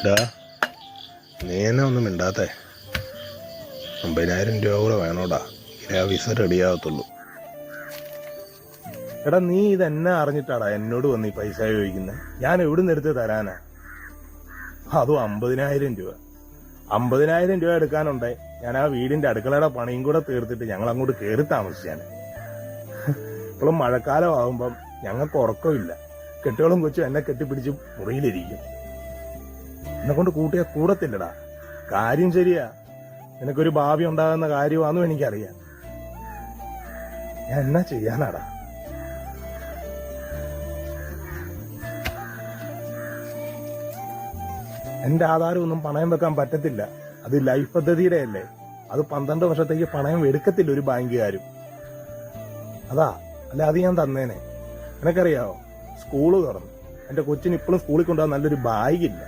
ഡാ നീ എന്നെ ഒന്നും മിണ്ടാത്തേ. 50,000 രൂപ കൂടെ വേണോടാ, ഇനി ആ വിസ റെഡിയാകത്തുള്ളൂ. എടാ നീ ഇതെന്നെ അറിഞ്ഞിട്ടാടാ എന്നോട് വന്ന് ഈ പൈസ ചോദിക്കുന്നത്? ഞാൻ എവിടുന്ന് എടുത്ത് തരാനാ? അതും 50,000 രൂപ. 50,000 രൂപ എടുക്കാനുണ്ടേ ഞാൻ ആ വീടിന്റെ അടുക്കളയുടെ പണിയും കൂടെ തീർത്തിട്ട് ഞങ്ങൾ അങ്ങോട്ട് കയറി താമസിച്ചാണ്. ഇപ്പോഴും മഴക്കാലം ആകുമ്പം ഞങ്ങൾക്ക് ഉറക്കമില്ല. കെട്ടുകളും കൊച്ചും എന്നെ കെട്ടിപ്പിടിച്ച് മുറിയിലിരിക്കും. എന്നെ കൊണ്ട് കൂട്ടിയാ കൂടത്തില്ലടാ. കാര്യം ശരിയാ, നിനക്കൊരു ഭാവി ഉണ്ടാകുന്ന കാര്യമാണെന്നും എനിക്കറിയാം. ഞാൻ എന്നാ ചെയ്യാനാടാ? എന്റെ ആധാരം ഒന്നും പണയം വെക്കാൻ പറ്റത്തില്ല. അത് ലൈഫ് പദ്ധതിയുടെ അല്ലേ. അത് 12 വർഷത്തേക്ക് പണയം എടുക്കത്തില്ല ഒരു ബാങ്കുകാരും. അതാ, അല്ല അത് ഞാൻ തന്നേനെ. നിനക്കറിയാവോ, സ്കൂള് തുറന്നു. എന്റെ കൊച്ചിന് ഇപ്പോഴും സ്കൂളിൽ കൊണ്ടുപോകാൻ നല്ലൊരു ബാഗില്ല.